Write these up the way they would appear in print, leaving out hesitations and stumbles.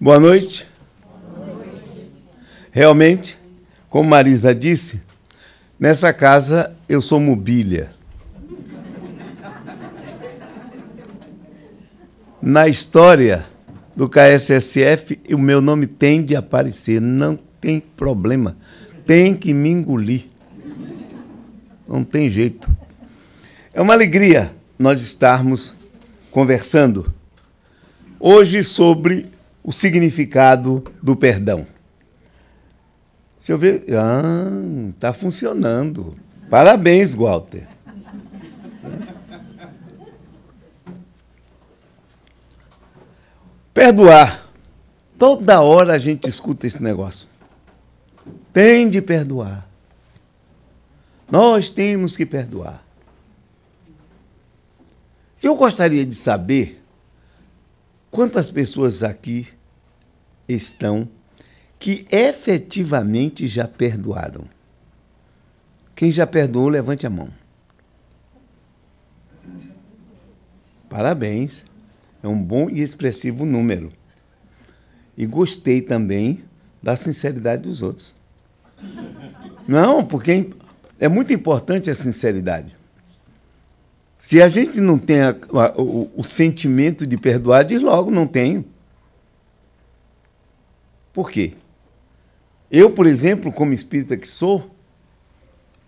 Boa noite. Realmente, como Marisa disse, nessa casa eu sou mobília. Na história do KSSF, o meu nome tem de aparecer, não tem problema. Tem que me engolir. Não tem jeito. É uma alegria nós estarmos conversando hoje sobre o significado do perdão. Deixa eu ver. Está funcionando. Parabéns, Walter. Perdoar. Toda hora a gente escuta esse negócio. Tem de perdoar. Nós temos que perdoar. Eu gostaria de saber quantas pessoas aqui estão que efetivamente já perdoaram. Quem já perdoou, levante a mão. Parabéns. É um bom e expressivo número. E gostei também da sinceridade dos outros. Não, porque é muito importante a sinceridade. Se a gente não tem o sentimento de perdoar, diz logo, não tenho. Por quê? Eu, por exemplo, como espírita que sou,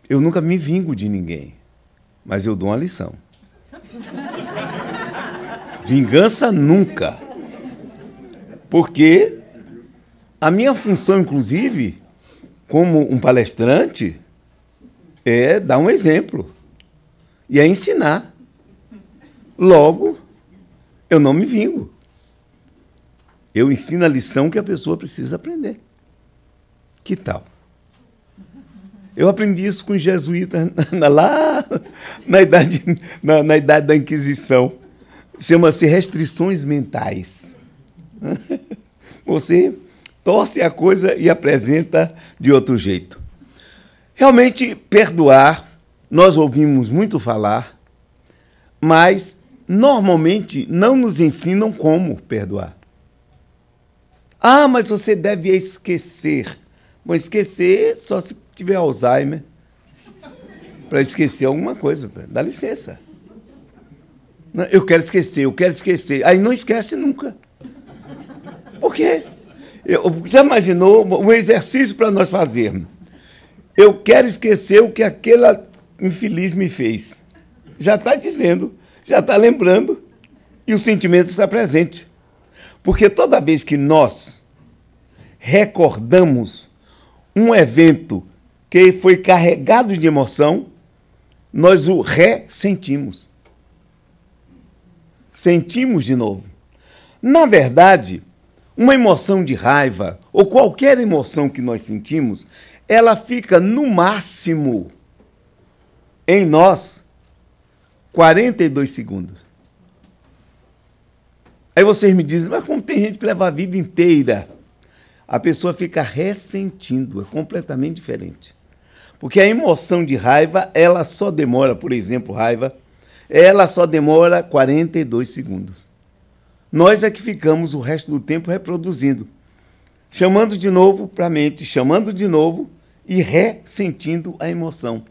eu nunca me vingo de ninguém, mas eu dou uma lição. Vingança nunca. Porque a minha função, inclusive, como um palestrante, é dar um exemplo. E é ensinar. Logo, eu não me vingo. Eu ensino a lição que a pessoa precisa aprender. Que tal? Eu aprendi isso com os jesuítas lá na idade da Inquisição. Chama-se restrições mentais. Você torce a coisa e apresenta de outro jeito. Realmente, perdoar, nós ouvimos muito falar, mas normalmente não nos ensinam como perdoar. Ah, mas você deve esquecer. Bom, esquecer só se tiver Alzheimer. Para esquecer alguma coisa, dá licença. Eu quero esquecer. Aí não esquece nunca. Por quê? Você imaginou um exercício para nós fazermos? Eu quero esquecer o que aquela infeliz me fez. Já está dizendo, já está lembrando, e o sentimento está presente. Porque toda vez que nós recordamos um evento que foi carregado de emoção, nós o ressentimos. Sentimos de novo. Na verdade, uma emoção de raiva, ou qualquer emoção que nós sentimos, ela fica, no máximo, em nós, 42 segundos. Aí vocês me dizem, mas como tem gente que leva a vida inteira? A pessoa fica ressentindo, é completamente diferente. Porque a emoção de raiva, ela só demora, por exemplo, raiva, ela só demora 42 segundos. Nós é que ficamos o resto do tempo reproduzindo, chamando de novo para a mente, chamando de novo e ressentindo a emoção.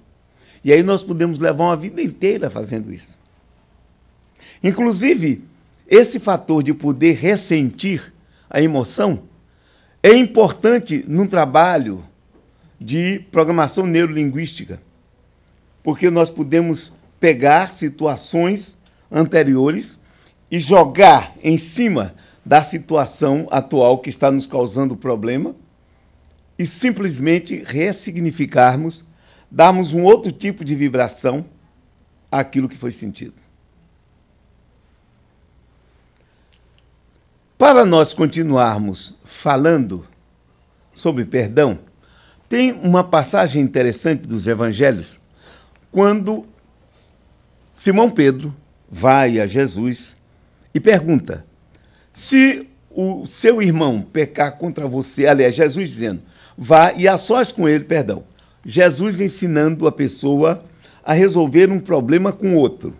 E aí nós podemos levar uma vida inteira fazendo isso. Inclusive, esse fator de poder ressentir a emoção é importante no trabalho de programação neurolinguística, porque nós podemos pegar situações anteriores e jogar em cima da situação atual que está nos causando problema e simplesmente ressignificarmos, darmos um outro tipo de vibração àquilo que foi sentido. Para nós continuarmos falando sobre perdão, tem uma passagem interessante dos evangelhos, quando Simão Pedro vai a Jesus e pergunta, se o seu irmão pecar contra você, aliás, Jesus dizendo, vá e a sós com ele, perdão. Jesus ensinando a pessoa a resolver um problema com outro.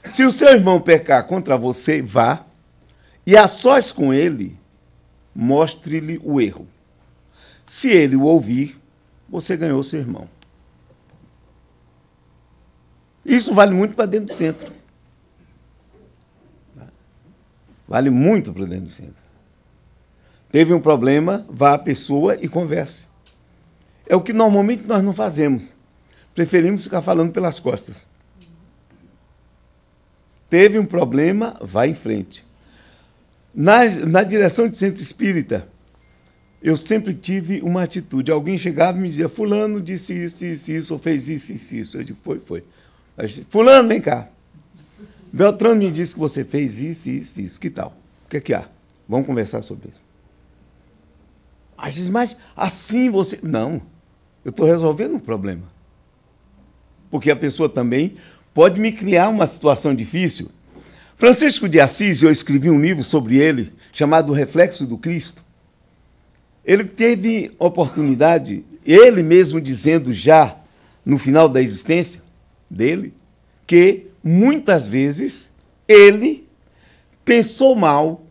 Se o seu irmão pecar contra você, vá e a sós com ele mostre-lhe o erro. Se ele o ouvir, você ganhou seu irmão. Isso vale muito para dentro do centro. Vale muito para dentro do centro. Teve um problema, vá à pessoa e converse. É o que normalmente nós não fazemos. Preferimos ficar falando pelas costas. Teve um problema, vá em frente. Na direção de centro espírita, eu sempre tive uma atitude. Alguém chegava e me dizia, fulano disse isso, ou fez isso. Eu digo, foi. Fulano, vem cá. Beltrano me disse que você fez isso. Que tal? O que é que há? Vamos conversar sobre isso. Mas assim você... Não, eu estou resolvendo um problema. Porque a pessoa também pode me criar uma situação difícil. Francisco de Assis, eu escrevi um livro sobre ele, chamado Reflexo do Cristo. Ele teve oportunidade, ele mesmo dizendo já no final da existência dele, que muitas vezes ele pensou mal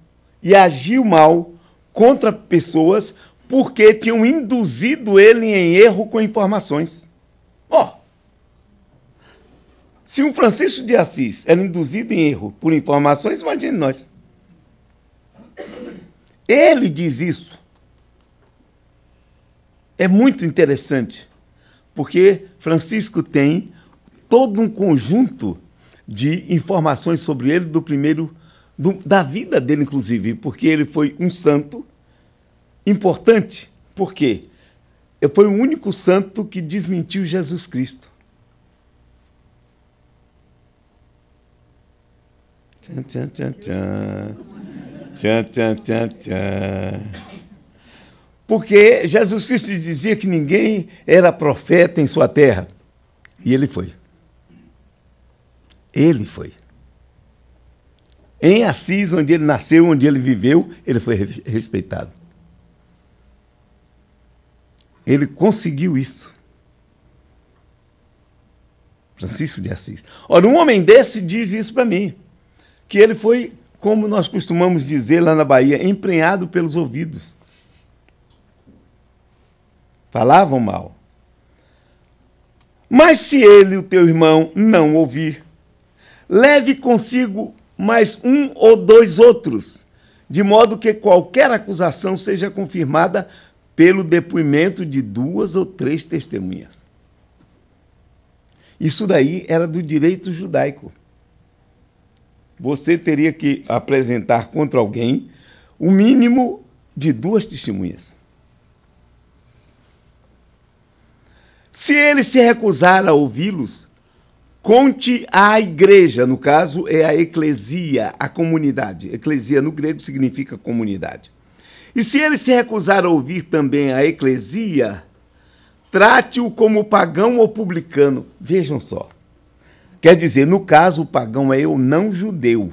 e agiu mal contra pessoas porque tinham induzido ele em erro com informações. Se um Francisco de Assis era induzido em erro por informações, imagine nós. Ele diz isso. É muito interessante, porque Francisco tem todo um conjunto de informações sobre ele da vida dele, inclusive, porque ele foi um santo importante. Por quê? Ele foi o único santo que desmentiu Jesus Cristo. Tchan, tchan, tchan, tchan. Tchan, tchan, tchan, tchan. Porque Jesus Cristo dizia que ninguém era profeta em sua terra. E ele foi. Ele foi. Em Assis, onde ele nasceu, onde ele viveu, ele foi respeitado. Ele conseguiu isso. Francisco de Assis. Ora, um homem desse diz isso para mim, que ele foi, como nós costumamos dizer lá na Bahia, emprenhado pelos ouvidos. Falavam mal. Mas se ele, o teu irmão, não ouvir, leve consigo mais um ou dois outros, de modo que qualquer acusação seja confirmada pelo depoimento de 2 ou 3 testemunhas. Isso daí era do direito judaico. Você teria que apresentar contra alguém o mínimo de 2 testemunhas. Se ele se recusar a ouvi-los, conte à igreja, no caso é a eclesia, a comunidade. Eclesia no grego significa comunidade. E se ele se recusar a ouvir também a eclesia, trate-o como pagão ou publicano. Vejam só. Quer dizer, no caso, o pagão é o não judeu.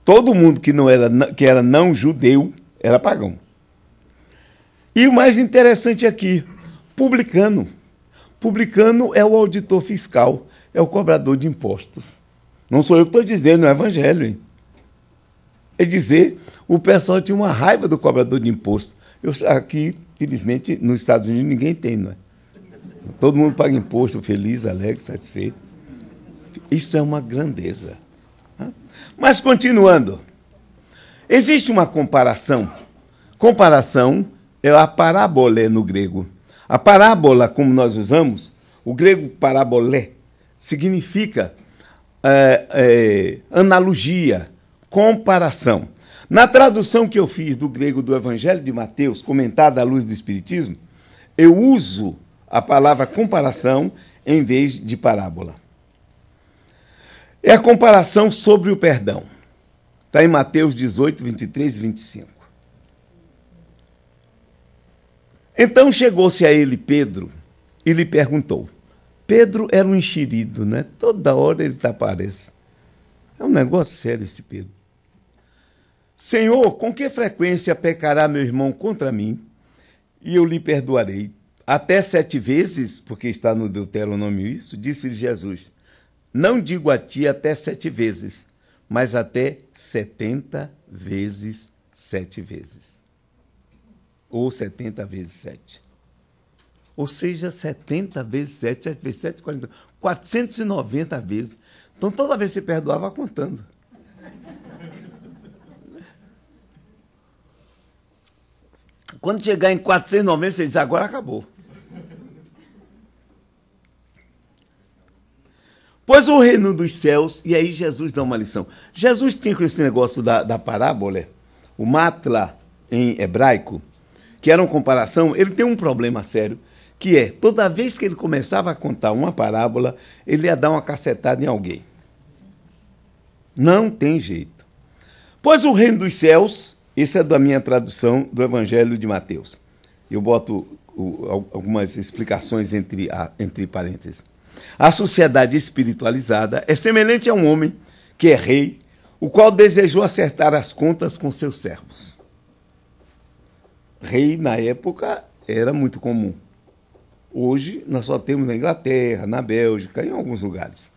Todo mundo que era não judeu era pagão. E o mais interessante aqui, publicano. Publicano é o auditor fiscal, é o cobrador de impostos. Não sou eu que estou dizendo, é o evangelho. Hein? É dizer, o pessoal tinha uma raiva do cobrador de imposto. Aqui, felizmente, nos Estados Unidos, ninguém tem, não é? Todo mundo paga imposto, feliz, alegre, satisfeito. Isso é uma grandeza. Mas, continuando, existe uma comparação. Comparação é a parábolé no grego. A parábola, como nós usamos, o grego parabolé, significa analogia, comparação. Na tradução que eu fiz do grego do Evangelho de Mateus, comentada à luz do Espiritismo, eu uso a palavra comparação em vez de parábola. É a comparação sobre o perdão. Está em Mateus 18, 23 e 25. Então chegou-se a ele Pedro e lhe perguntou. Pedro era um enxerido, né? Toda hora ele desaparece. É um negócio sério esse Pedro. Senhor, com que frequência pecará meu irmão contra mim e eu lhe perdoarei? Até 7 vezes, porque está no Deuteronômio isso, disse-lhe Jesus, não digo a ti até 7 vezes, mas até 70 vezes 7 vezes. Ou 70 vezes 7. Ou seja, 70 vezes 7, 7 vezes 7, 40, 490 vezes. Então, toda vez que você perdoava, contando. Quando chegar em 490, você diz, agora acabou. Pois o reino dos céus, e aí Jesus dá uma lição. Jesus tinha com esse negócio da parábola, o matla em hebraico, que era uma comparação, ele tem um problema sério, que é, toda vez que ele começava a contar uma parábola, ele ia dar uma cacetada em alguém. Não tem jeito. Pois o reino dos céus, essa é da minha tradução do Evangelho de Mateus. Eu boto algumas explicações entre parênteses. A sociedade espiritualizada é semelhante a um homem que é rei, o qual desejou acertar as contas com seus servos. Rei, na época, era muito comum. Hoje, nós só temos na Inglaterra, na Bélgica, em alguns lugares.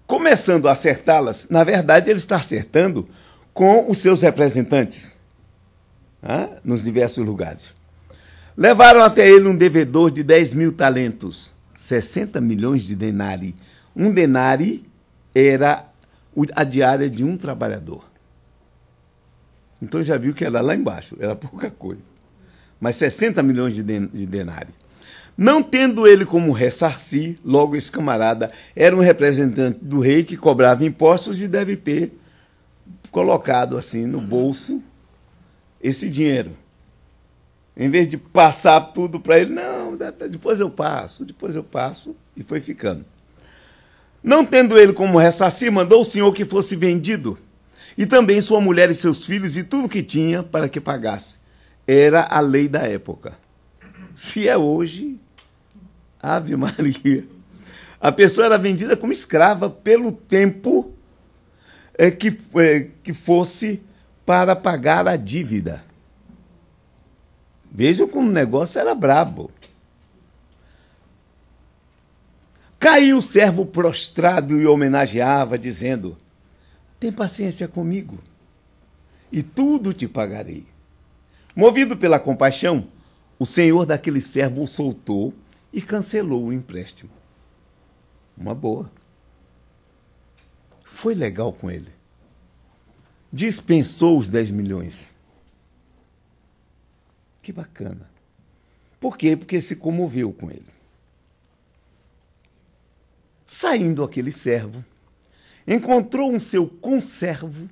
Começando a acertá-las, na verdade, ele está acertando com os seus representantes, nos diversos lugares. Levaram até ele um devedor de 10 mil talentos, 60 milhões de denári. Um denári era a diária de um trabalhador. Então já viu que era lá embaixo, era pouca coisa. Mas 60 milhões de denári. Não tendo ele como ressarcir, logo esse camarada era um representante do rei que cobrava impostos e deve ter colocado assim no bolso esse dinheiro. Em vez de passar tudo para ele, não, depois eu passo, e foi ficando. Não tendo ele como ressarcir, mandou o senhor que fosse vendido, e também sua mulher e seus filhos e tudo que tinha para que pagasse. Era a lei da época. Se é hoje, Ave Maria. A pessoa era vendida como escrava pelo tempo que fosse para pagar a dívida. Vejam como o negócio era brabo. Caiu o servo prostrado e homenageava, dizendo, tem paciência comigo, e tudo te pagarei. Movido pela compaixão, o senhor daquele servo o soltou e cancelou o empréstimo. Uma boa. Foi legal com ele. Dispensou os 10 milhões. Que bacana. Por quê? Porque se comoveu com ele. Saindo aquele servo, encontrou um seu conservo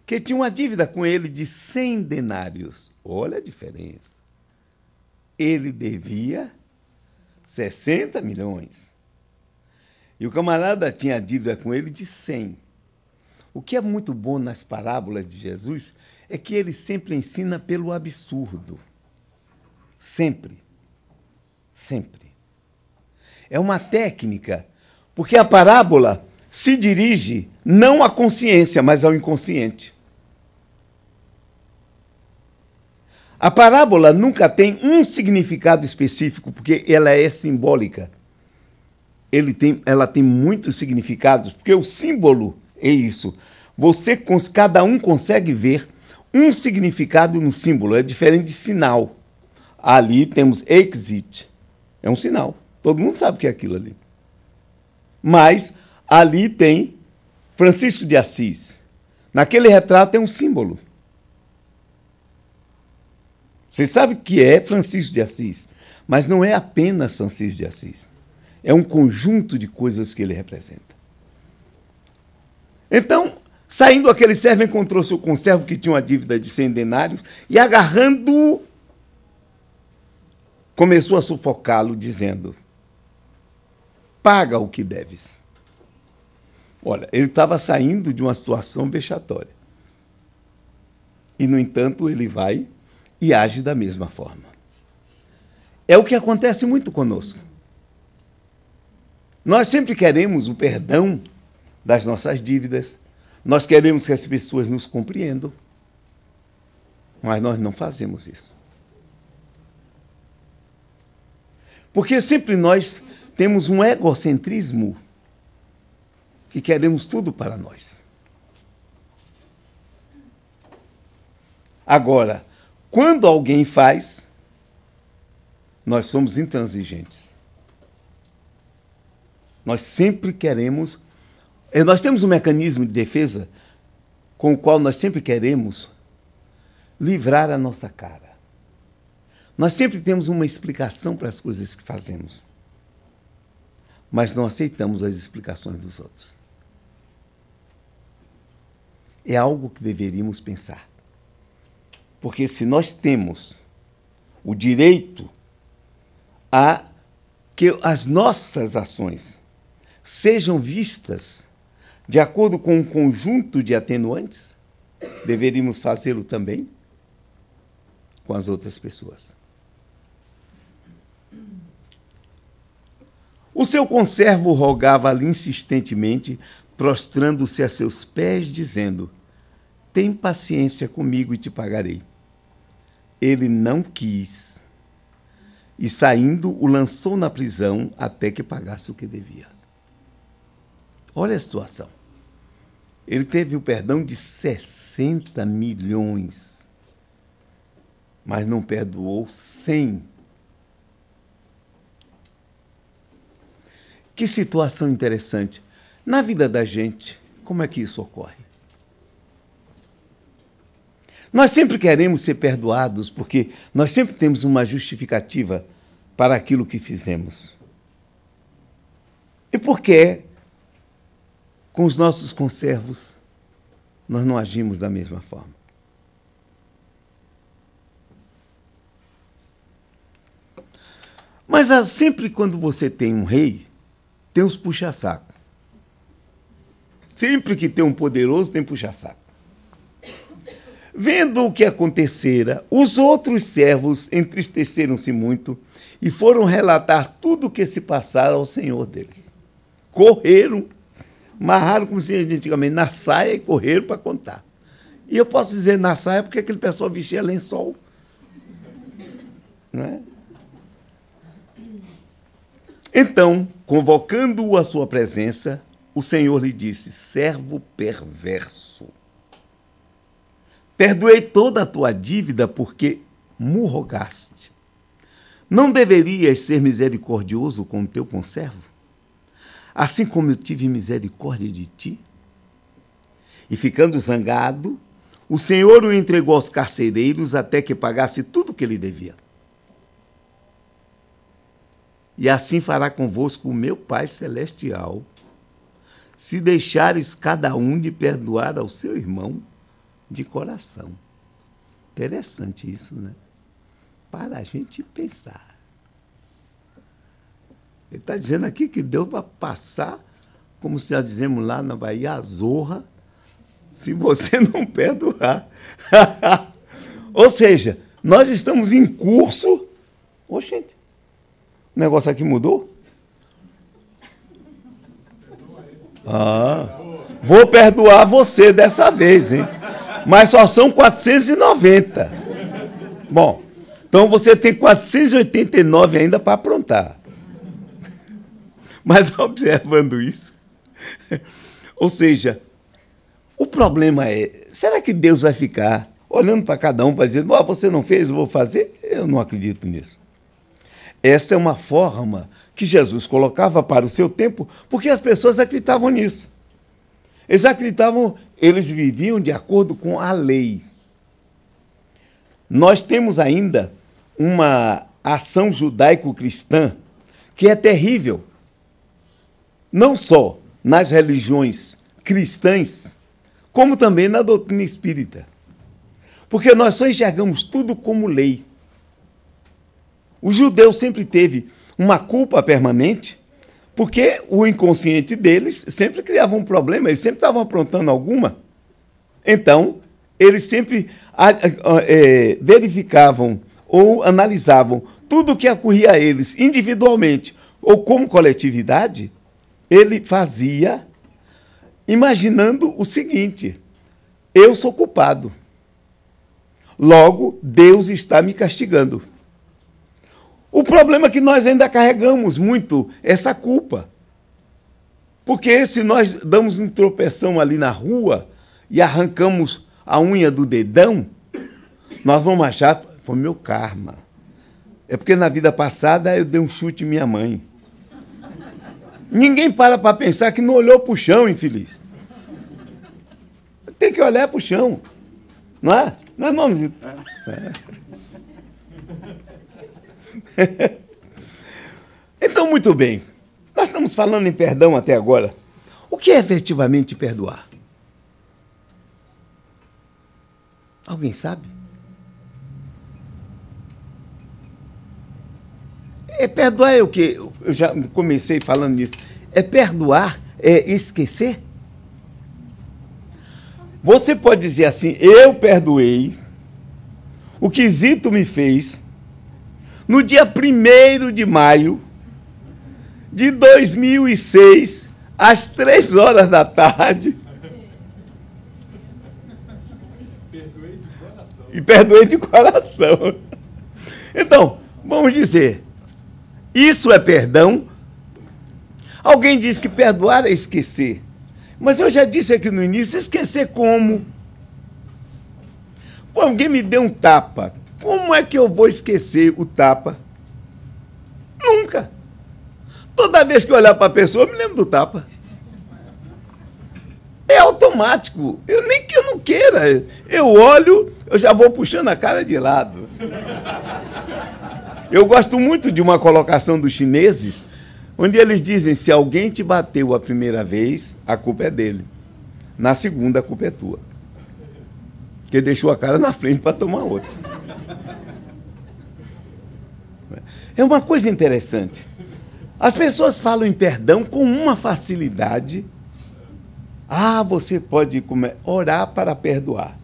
que tinha uma dívida com ele de 100 denários. Olha a diferença. Ele devia 60 milhões. E o camarada tinha dívida com ele de 100. O que é muito bom nas parábolas de Jesus é que ele sempre ensina pelo absurdo. Sempre. Sempre. É uma técnica, porque a parábola se dirige não à consciência, mas ao inconsciente. A parábola nunca tem um significado específico, porque ela é simbólica. Ela tem muitos significados, porque o símbolo é isso. Cada um consegue ver um significado no símbolo, é diferente de sinal. Ali temos exit, é um sinal. Todo mundo sabe o que é aquilo ali. Mas ali tem Francisco de Assis. Naquele retrato tem um símbolo. Vocês sabem o que é Francisco de Assis, mas não é apenas Francisco de Assis. É um conjunto de coisas que ele representa. Então, saindo aquele servo, encontrou seu conservo que tinha uma dívida de 100 denários e, agarrando-o, começou a sufocá-lo, dizendo, paga o que deves. Olha, ele estava saindo de uma situação vexatória. E, no entanto, ele vai e age da mesma forma. É o que acontece muito conosco. Nós sempre queremos o perdão das nossas dívidas, nós queremos que as pessoas nos compreendam, mas nós não fazemos isso. Porque sempre nós temos um egocentrismo que queremos tudo para nós. Agora, quando alguém faz, nós somos intransigentes. Nós sempre queremos... Nós temos um mecanismo de defesa com o qual nós sempre queremos livrar a nossa cara. Nós sempre temos uma explicação para as coisas que fazemos, mas não aceitamos as explicações dos outros. É algo que deveríamos pensar. Porque se nós temos o direito a que as nossas ações sejam vistas de acordo com um conjunto de atenuantes, deveríamos fazê-lo também com as outras pessoas. O seu conservo rogava-lhe insistentemente, prostrando-se a seus pés, dizendo: tem paciência comigo e te pagarei. Ele não quis, e saindo o lançou na prisão até que pagasse o que devia. Olha a situação. Ele teve o perdão de 60 milhões, mas não perdoou 100. Que situação interessante. Na vida da gente, como é que isso ocorre? Nós sempre queremos ser perdoados porque nós sempre temos uma justificativa para aquilo que fizemos. E por que, com os nossos conservos, nós não agimos da mesma forma? Mas sempre quando você tem um rei, tem os puxa-saco. Sempre que tem um poderoso, tem puxa-saco. Vendo o que acontecera, os outros servos entristeceram-se muito e foram relatar tudo o que se passara ao senhor deles. Correram, amarraram, como se antigamente, na saia e correram para contar. E eu posso dizer na saia porque aquele pessoal vestia lençol. Não é? Então, convocando-o à sua presença, o Senhor lhe disse: servo perverso, perdoei toda a tua dívida porque me rogaste. Não deverias ser misericordioso com o teu conservo? Assim como eu tive misericórdia de ti? E ficando zangado, o Senhor o entregou aos carcereiros até que pagasse tudo o que lhe devia. E assim fará convosco o meu Pai Celestial, se deixares cada um de perdoar ao seu irmão de coração. Interessante isso, né? Para a gente pensar. Ele está dizendo aqui que Deus vai passar, como nós dizemos lá na Bahia, a zorra, se você não perdoar. Ou seja, nós estamos em curso... Oxente, o negócio aqui mudou? Vou perdoar você dessa vez, hein? Mas só são 490. Bom, então você tem 489 ainda para aprontar. Mas observando isso, ou seja, o problema é, será que Deus vai ficar olhando para cada um para dizer: você não fez, eu vou fazer? Eu não acredito nisso. Essa é uma forma que Jesus colocava para o seu tempo, porque as pessoas acreditavam nisso. Eles acreditavam, eles viviam de acordo com a lei. Nós temos ainda uma ação judaico-cristã que é terrível. Não só nas religiões cristãs, como também na doutrina espírita. Porque nós só enxergamos tudo como lei. O judeu sempre teve uma culpa permanente, porque o inconsciente deles sempre criava um problema, eles sempre estavam aprontando alguma. Então, eles sempre verificavam ou analisavam tudo o que ocorria a eles individualmente ou como coletividade. Ele fazia imaginando o seguinte: eu sou culpado, logo Deus está me castigando. O problema é que nós ainda carregamos muito essa culpa. Porque se nós damos um tropeção ali na rua e arrancamos a unha do dedão, nós vamos achar, foi meu karma. É porque na vida passada eu dei um chute em minha mãe. Ninguém para pensar que não olhou para o chão, infeliz. Tem que olhar para o chão. Não é? Não é, mamãe? Então, muito bem. Nós estamos falando em perdão até agora. O que é efetivamente perdoar? Alguém sabe? Perdoar é o quê? Eu já comecei falando nisso. Perdoar é esquecer? Você pode dizer assim, eu perdoei o que Zito me fez no dia 1º de maio de 2006, às 3 horas da tarde. E perdoei de coração. Então, vamos dizer, isso é perdão? Alguém diz que perdoar é esquecer. Mas eu já disse aqui no início, esquecer como? Pô, alguém me deu um tapa. Como é que eu vou esquecer o tapa? Nunca. Toda vez que eu olhar para a pessoa, eu me lembro do tapa. É automático. Nem que eu não queira. Eu olho, eu já vou puxando a cara de lado. Eu gosto muito de uma colocação dos chineses, onde eles dizem, se alguém te bateu a primeira vez, a culpa é dele. Na segunda, a culpa é tua. Porque deixou a cara na frente para tomar outra. É uma coisa interessante. As pessoas falam em perdão com uma facilidade. Ah, você pode orar para perdoar.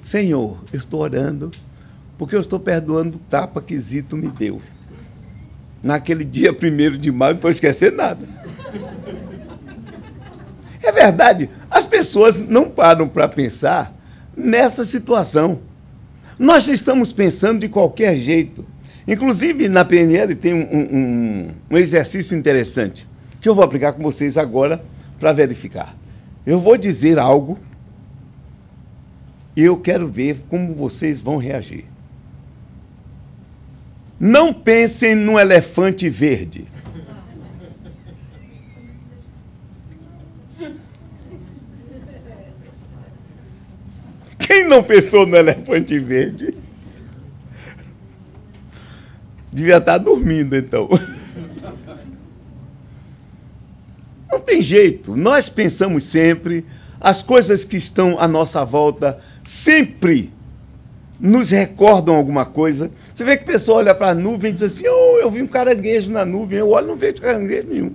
Senhor, eu estou orando porque eu estou perdoando o tapa que Zito me deu. Naquele dia 1º de maio, não estou esquecendo nada. É verdade, as pessoas não param para pensar nessa situação. Nós estamos pensando de qualquer jeito. Inclusive, na PNL tem um exercício interessante que eu vou aplicar com vocês agora para verificar. Eu vou dizer algo e eu quero ver como vocês vão reagir. Não pensem num elefante verde. Quem não pensou no elefante verde? Devia estar dormindo, então. Não tem jeito. Nós pensamos sempre, as coisas que estão à nossa volta sempre nos recordam alguma coisa. Você vê que a pessoa olha para a nuvem e diz assim, oh, eu vi um caranguejo na nuvem. Eu olho e não vejo caranguejo nenhum.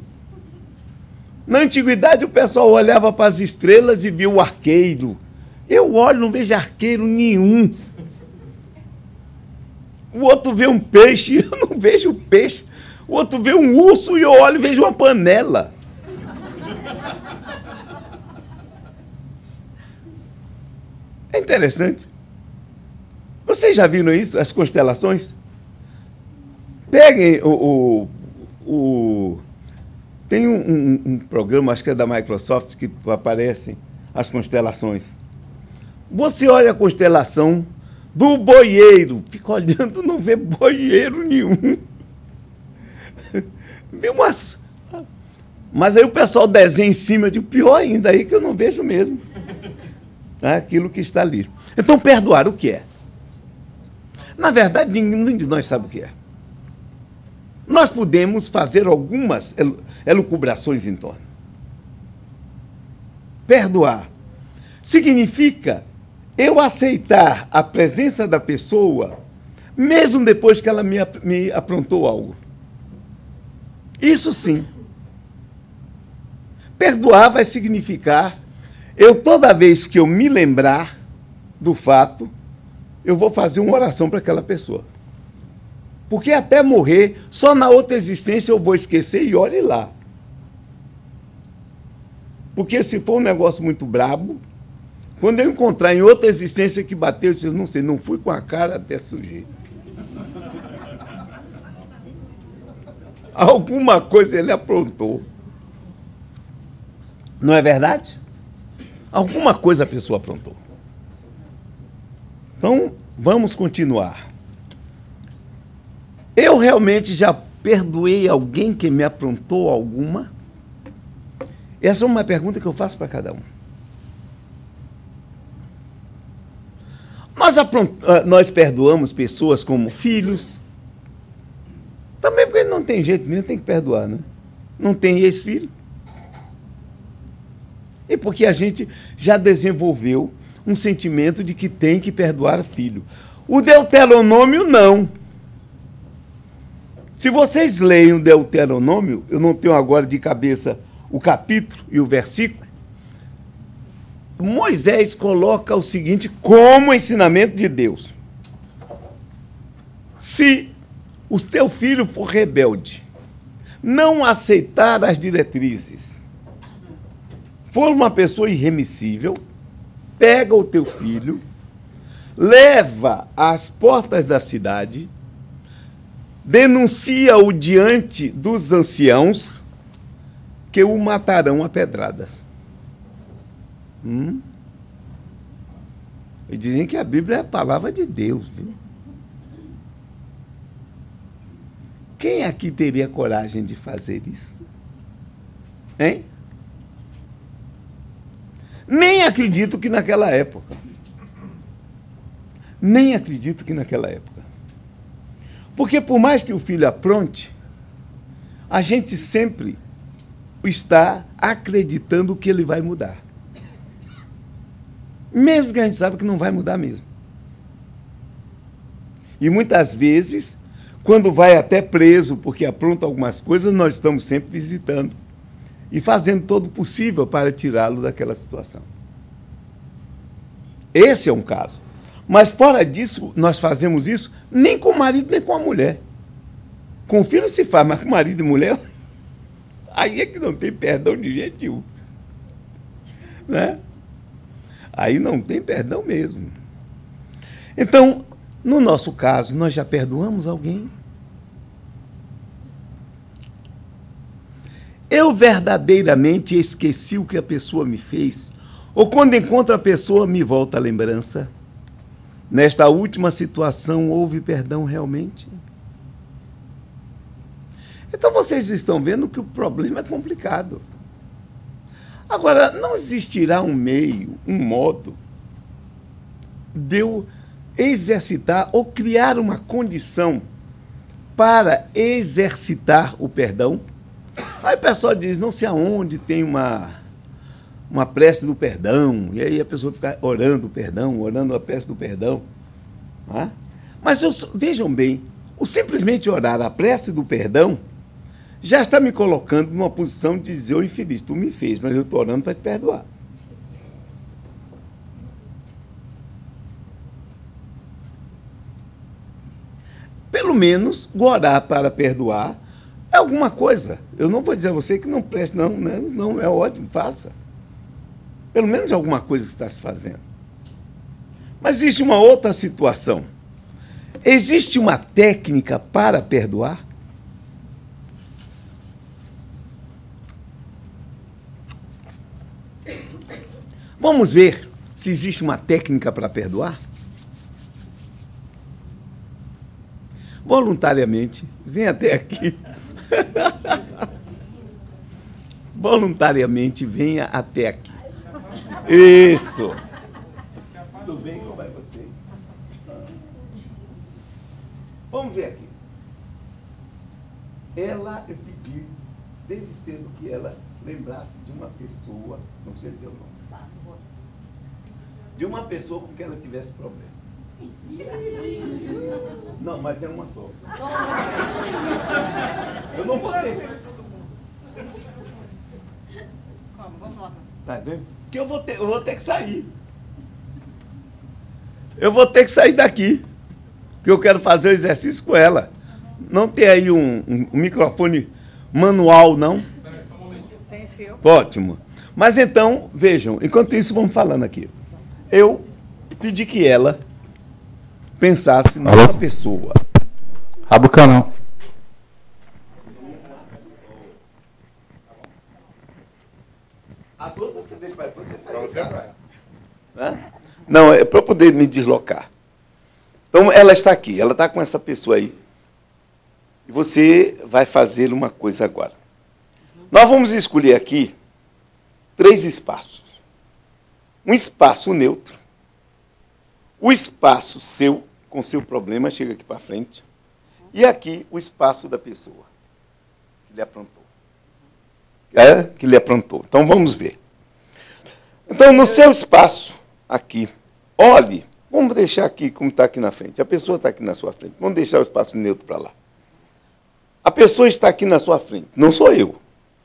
Na antiguidade, o pessoal olhava para as estrelas e via o arqueiro. Eu olho e não vejo arqueiro nenhum. O outro vê um peixe, eu não vejo peixe. O outro vê um urso e eu olho e vejo uma panela. É interessante. Vocês já viram isso, as constelações? Peguem tem um programa, acho que é da Microsoft, que aparecem as constelações. Você olha a constelação do boieiro, fica olhando, não vê boieiro nenhum. Vê umas... Mas aí o pessoal desenha em cima, de pior ainda, aí que eu não vejo mesmo. É aquilo que está ali. Então, perdoar o que é? Na verdade, ninguém de nós sabe o que é. Nós podemos fazer algumas elucubrações em torno. Perdoar significa eu aceitar a presença da pessoa, mesmo depois que ela me aprontou algo. Isso sim. Perdoar vai significar, toda vez que eu me lembrar do fato, eu vou fazer uma oração para aquela pessoa. Porque até morrer, só na outra existência eu vou esquecer e olhe lá. Porque se for um negócio muito brabo, quando eu encontrar em outra existência que bateu, eu disse, não sei, não fui com a cara até sujeito. Alguma coisa ele aprontou. Não é verdade? Alguma coisa a pessoa aprontou. Então, vamos continuar. Eu realmente já perdoei alguém que me aprontou alguma? Essa é uma pergunta que eu faço para cada um. Nós perdoamos pessoas como filhos. Também porque não tem jeito mesmo, tem que perdoar, né? Não tem ex-filho. E porque a gente já desenvolveu um sentimento de que tem que perdoar filho. O Deuteronômio, não. Se vocês leem o Deuteronômio, eu não tenho agora de cabeça o capítulo e o versículo, Moisés coloca o seguinte como ensinamento de Deus. Se o teu filho for rebelde, não aceitar as diretrizes, for uma pessoa irremissível, pega o teu filho, leva às portas da cidade, denuncia-o diante dos anciãos, que o matarão a pedradas. E dizem que a Bíblia é a palavra de Deus, viu? Quem aqui teria coragem de fazer isso? Hein? Nem acredito que naquela época. Nem acredito que naquela época. Porque por mais que o filho apronte, a gente sempre está acreditando que ele vai mudar. Mesmo que a gente sabe que não vai mudar mesmo. E muitas vezes, quando vai até preso porque apronta algumas coisas, nós estamos sempre visitando e fazendo todo o possível para tirá-lo daquela situação. Esse é um caso. Mas fora disso, nós fazemos isso nem com o marido, nem com a mulher. Com o filho se faz, mas com marido e mulher, aí é que não tem perdão de jeito nenhum. Né? Aí não tem perdão mesmo. Então, no nosso caso, nós já perdoamos alguém? Eu verdadeiramente esqueci o que a pessoa me fez? Ou quando encontro a pessoa, me volta a lembrança? Nesta última situação, houve perdão realmente? Então, vocês estão vendo que o problema é complicado. Agora, não existirá um meio, um modo de eu exercitar ou criar uma condição para exercitar o perdão? Aí o pessoal diz, não sei aonde tem uma prece do perdão, e aí a pessoa fica orando o perdão, orando a prece do perdão. Tá? Mas vejam bem, o simplesmente orar a prece do perdão já está me colocando numa posição de dizer, ô infeliz, tu me fez, mas eu estou orando para te perdoar. Pelo menos, orar para perdoar é alguma coisa. Eu não vou dizer a você que não preste, não, né? Não é ótimo, faça. Pelo menos alguma coisa que está se fazendo. Mas existe uma outra situação. Existe uma técnica para perdoar? Vamos ver se existe uma técnica para perdoar? Voluntariamente, vem até aqui. Voluntariamente, venha até aqui. Isso. Tudo bem? Como vai você? Vamos ver aqui. Ela, eu pedi desde cedo que ela lembrasse de uma pessoa, não sei dizer o nome, de uma pessoa com que ela tivesse problema. Não, mas é uma só. Eu não vou ter. Como? Vamos lá. Tá vendo? Porque eu vou ter que sair. Eu vou ter que sair daqui. Porque eu quero fazer o exercício com ela. Não tem aí um microfone manual, não? Sem fio. Ótimo. Mas então, vejam, enquanto isso, vamos falando aqui. Eu pedi que ela pensasse numa pessoa. Abre o canal. As outras você deixa para você fazer. Não, é para poder me deslocar. Então, ela está aqui, ela está com essa pessoa aí. E você vai fazer uma coisa agora. Nós vamos escolher aqui 3 espaços. Um espaço neutro. O espaço seu, com seu problema, chega aqui para frente. E aqui o espaço da pessoa que lhe aprontou. Que lhe aprontou. Então, vamos ver. Então, no seu espaço, aqui, olhe. Vamos deixar aqui como está aqui na frente. A pessoa está aqui na sua frente. Vamos deixar o espaço neutro para lá. A pessoa está aqui na sua frente. Não sou eu.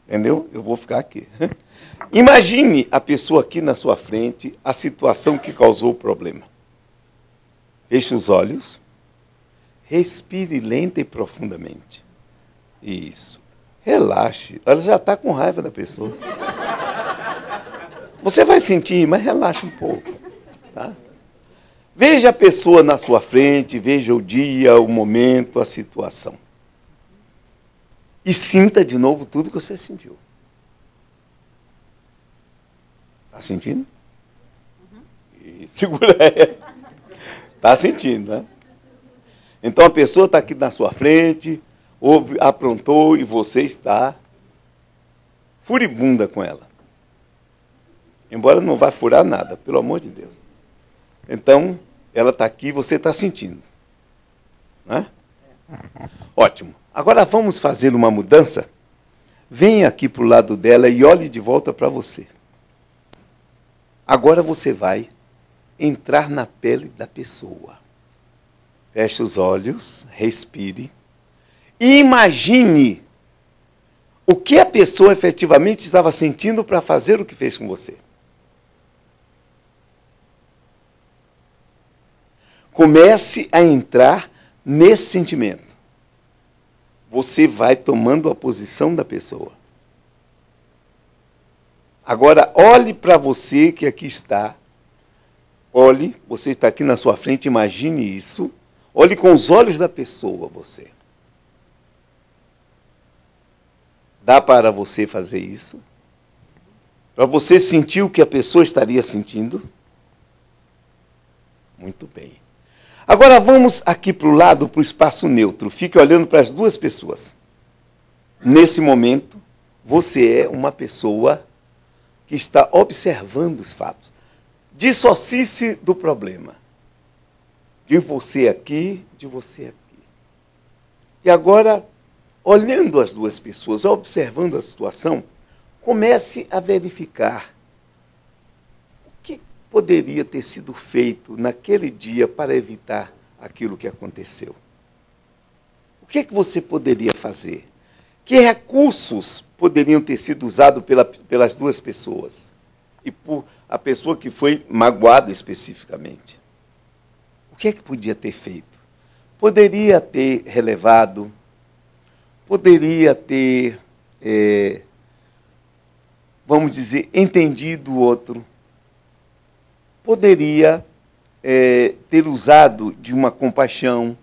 Entendeu? Eu vou ficar aqui. Imagine a pessoa aqui na sua frente, a situação que causou o problema. Feche os olhos. Respire lenta e profundamente. Isso. Relaxe. Ela já está com raiva da pessoa. Você vai sentir, mas relaxe um pouco. Tá? Veja a pessoa na sua frente, veja o dia, o momento, a situação. E sinta de novo tudo que você sentiu. Está sentindo? E segura ela. Está sentindo, né? Então a pessoa está aqui na sua frente, aprontou e você está furibunda com ela. Embora não vá furar nada, pelo amor de Deus. Então, ela está aqui e você está sentindo. Né? Ótimo. Agora vamos fazer uma mudança? Venha aqui para o lado dela e olhe de volta para você. Agora você vai entrar na pele da pessoa. Feche os olhos, respire. E imagine o que a pessoa efetivamente estava sentindo para fazer o que fez com você. Comece a entrar nesse sentimento. Você vai tomando a posição da pessoa. Agora, olhe para você que aqui está. Olhe, você está aqui na sua frente, imagine isso. Olhe com os olhos da pessoa, você. Dá para você fazer isso? Para você sentir o que a pessoa estaria sentindo? Muito bem. Agora vamos aqui para o lado, para o espaço neutro. Fique olhando para as 2 pessoas. Nesse momento, você é uma pessoa que está observando os fatos. Dissocie-se do problema. De você aqui, de você aqui. E agora, olhando as 2 pessoas, observando a situação, comece a verificar o que poderia ter sido feito naquele dia para evitar aquilo que aconteceu. O que você poderia fazer? Que recursos poderiam ter sido usados pelas 2 pessoas? E por a pessoa que foi magoada especificamente. O que podia ter feito? Poderia ter relevado, poderia ter, vamos dizer, entendido o outro, poderia ter usado de uma compaixão.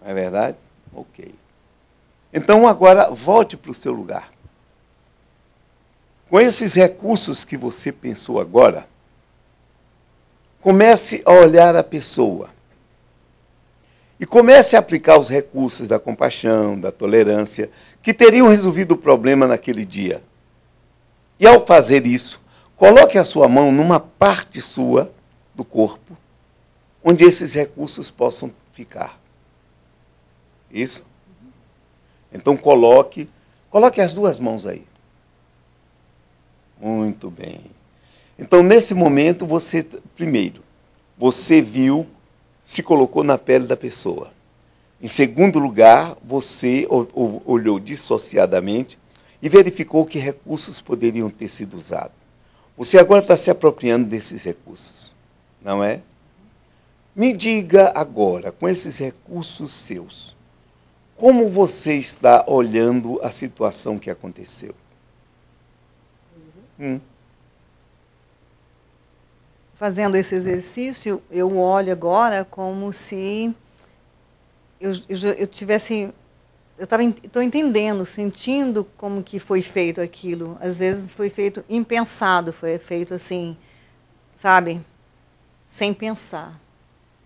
Não é verdade? Ok. Então, agora, volte para o seu lugar. Com esses recursos que você pensou agora, comece a olhar a pessoa. E comece a aplicar os recursos da compaixão, da tolerância, que teriam resolvido o problema naquele dia. E ao fazer isso, coloque a sua mão numa parte sua do corpo, onde esses recursos possam ficar. Isso? Então coloque as 2 mãos aí. Muito bem. Então, nesse momento, primeiro, você viu, se colocou na pele da pessoa. Em segundo lugar, você olhou dissociadamente e verificou que recursos poderiam ter sido usados. Você agora está se apropriando desses recursos, não é? Me diga agora, com esses recursos seus, como você está olhando a situação que aconteceu? Fazendo esse exercício, eu olho agora como se eu tivesse estou entendendo, sentindo como que foi feito aquilo. Às vezes foi feito impensado, foi feito assim, sabe, sem pensar.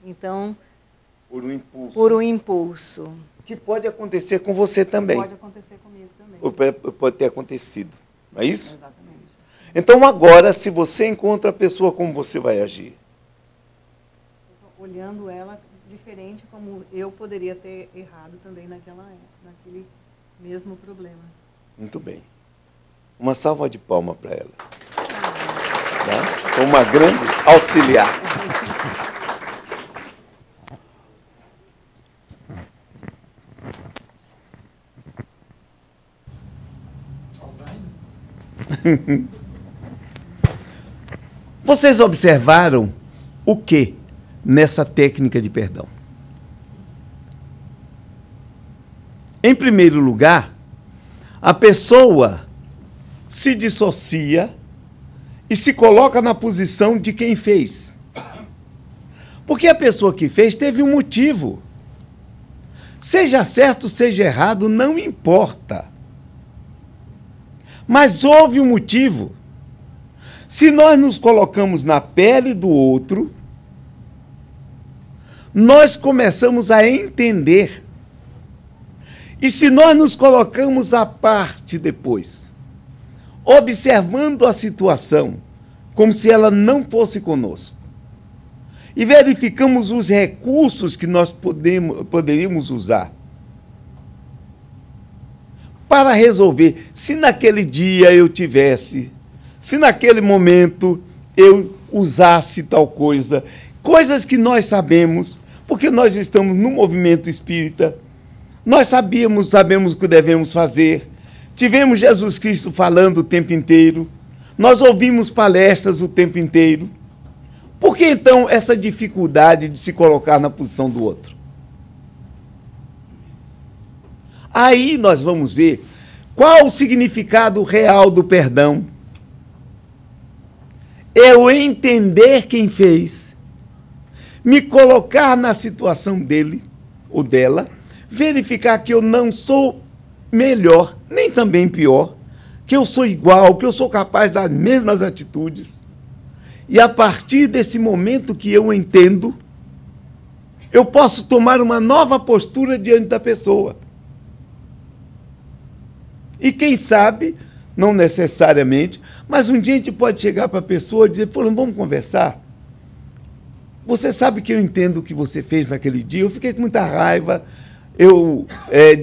Então, por um impulso. Por um impulso. Que pode acontecer com você também. Pode acontecer comigo também. Ou pode ter acontecido. Não é isso? Exatamente. Então, agora, se você encontra a pessoa, como você vai agir? Olhando ela diferente, como eu poderia ter errado também naquele mesmo problema. Muito bem. Uma salva de palmas para ela. Tá? Foi uma grande auxiliar. Vocês observaram o que nessa técnica de perdão? Em primeiro lugar, a pessoa se dissocia e se coloca na posição de quem fez. Porque a pessoa que fez teve um motivo. Seja certo, seja errado, não importa. Mas houve um motivo. Se nós nos colocamos na pele do outro, nós começamos a entender. E se nós nos colocamos à parte depois, observando a situação, como se ela não fosse conosco, e verificamos os recursos que nós poderíamos usar para resolver, se naquele dia eu tivesse, se naquele momento eu usasse tal coisa, coisas que nós sabemos, porque nós estamos no movimento espírita, nós sabemos o que devemos fazer, tivemos Jesus Cristo falando o tempo inteiro, nós ouvimos palestras o tempo inteiro. Por que então essa dificuldade de se colocar na posição do outro? Aí nós vamos ver qual o significado real do perdão. É eu entender quem fez, me colocar na situação dele ou dela, verificar que eu não sou melhor, nem também pior, que eu sou igual, que eu sou capaz das mesmas atitudes. E a partir desse momento que eu entendo, eu posso tomar uma nova postura diante da pessoa. E quem sabe, não necessariamente, mas um dia a gente pode chegar para a pessoa e dizer, fulano, vamos conversar? Você sabe que eu entendo o que você fez naquele dia, eu fiquei com muita raiva, eu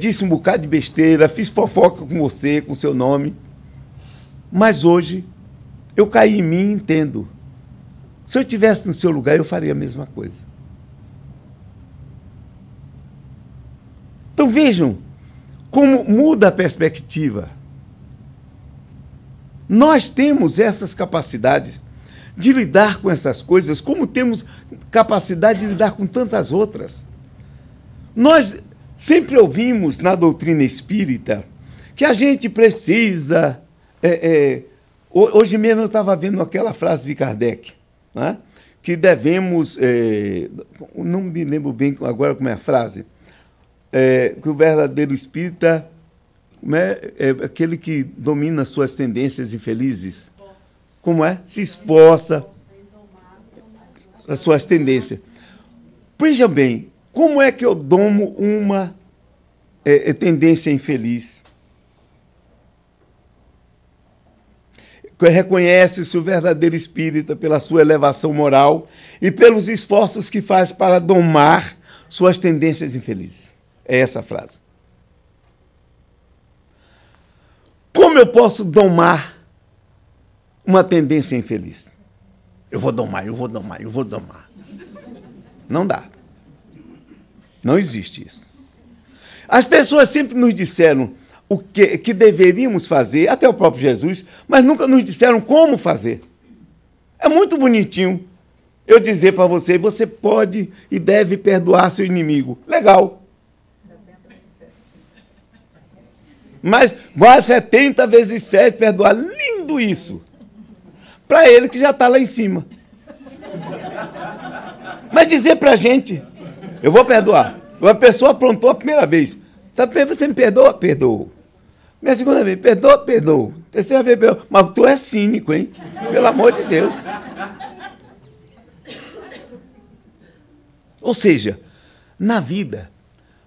disse um bocado de besteira, fiz fofoca com você, com seu nome, mas hoje eu caí em mim e entendo. Se eu estivesse no seu lugar, eu faria a mesma coisa. Então vejam como muda a perspectiva. Nós temos essas capacidades de lidar com essas coisas, como temos capacidade de lidar com tantas outras. Nós sempre ouvimos na doutrina espírita que a gente precisa... hoje mesmo eu estava vendo aquela frase de Kardec, né, que devemos... não me lembro bem agora como é a frase, que o verdadeiro espírita é aquele que domina suas tendências infelizes. Como é? Se esforça as suas tendências. Veja bem, como é que eu domo uma tendência infeliz? Reconhece-se o verdadeiro espírita pela sua elevação moral e pelos esforços que faz para domar suas tendências infelizes. É essa a frase. Como eu posso domar uma tendência infeliz? Eu vou domar. Não dá. Não existe isso. As pessoas sempre nos disseram o que deveríamos fazer, até o próprio Jesus, mas nunca nos disseram como fazer. É muito bonitinho eu dizer para você, você pode e deve perdoar seu inimigo. Legal. Mas vai 70 vezes 7 perdoar. Lindo isso. Para ele que já está lá em cima. Mas dizer para a gente, eu vou perdoar. A pessoa aprontou a primeira vez. Sabe, você me perdoa? Perdoo. Minha segunda vez, perdoa? Perdoo. Terceira vez, perdoa. Mas tu é cínico, hein? Pelo amor de Deus. Ou seja, na vida,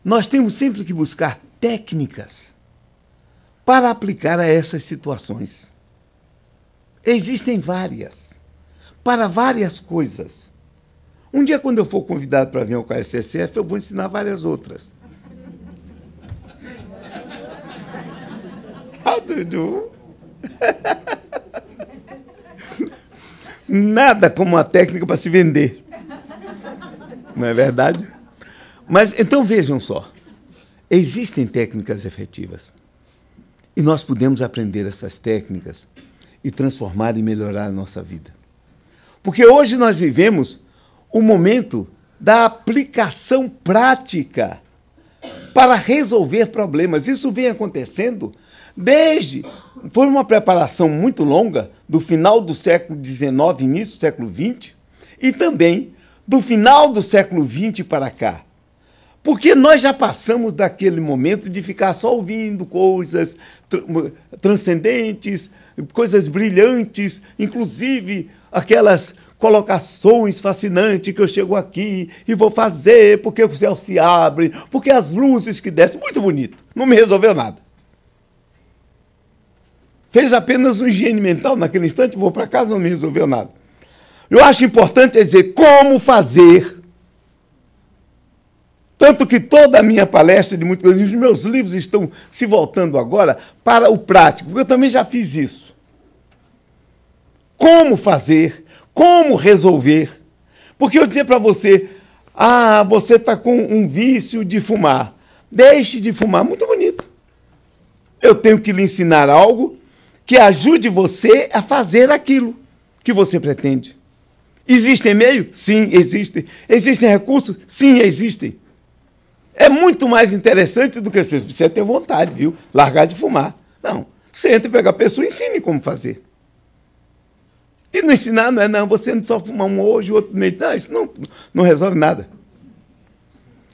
nós temos sempre que buscar técnicas para aplicar a essas situações. Existem várias, para várias coisas. Um dia, quando eu for convidado para vir ao KSSF, eu vou ensinar várias outras. How to do? Nada como uma técnica para se vender. Não é verdade? Mas, então, vejam só. Existem técnicas efetivas. E nós podemos aprender essas técnicas e transformar e melhorar a nossa vida. Porque hoje nós vivemos o momento da aplicação prática para resolver problemas. Isso vem acontecendo desde... Foi uma preparação muito longa do final do século XIX, início do século XX, e também do final do século XX para cá. Porque nós já passamos daquele momento de ficar só ouvindo coisas transcendentes, coisas brilhantes, inclusive aquelas colocações fascinantes que eu chego aqui e vou fazer porque o céu se abre, porque as luzes que descem, muito bonito, não me resolveu nada. Fez apenas uma higiene mental naquele instante, vou para casa, não me resolveu nada. Eu acho importante dizer como fazer. Tanto que toda a minha palestra, os meus livros estão se voltando agora para o prático, porque eu também já fiz isso. Como fazer, como resolver. Porque eu dizer para você, você está com um vício de fumar. Deixe de fumar, muito bonito. Eu tenho que lhe ensinar algo que ajude você a fazer aquilo que você pretende. Existem meios? Sim, existem. Existem recursos? Sim, existem. É muito mais interessante do que você ter vontade, viu? Largar de fumar. Não. Sente, pega a pessoa e ensine como fazer. E não ensinar não é, não, você não só fumar um hoje, outro mês. Não, isso não resolve nada.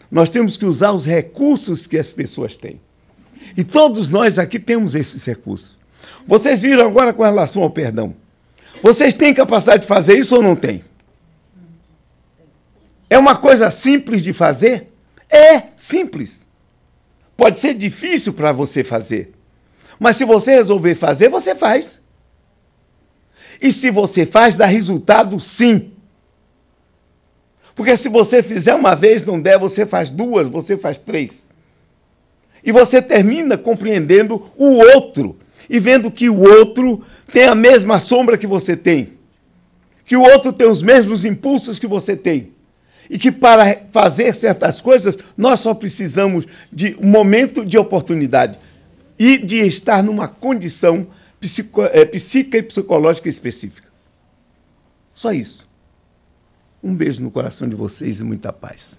Nós temos que usar os recursos que as pessoas têm. E todos nós aqui temos esses recursos. Vocês viram agora com relação ao perdão. Vocês têm capacidade de fazer isso ou não têm? É uma coisa simples de fazer? É simples. Pode ser difícil para você fazer. Mas se você resolver fazer, você faz. E se você faz, dá resultado sim. Porque se você fizer uma vez, não der, você faz duas, você faz três. E você termina compreendendo o outro. E vendo que o outro tem a mesma sombra que você tem. Que o outro tem os mesmos impulsos que você tem. E que para fazer certas coisas, nós só precisamos de um momento de oportunidade. E de estar numa condição psíquica e psicológica específica. Só isso. Um beijo no coração de vocês e muita paz.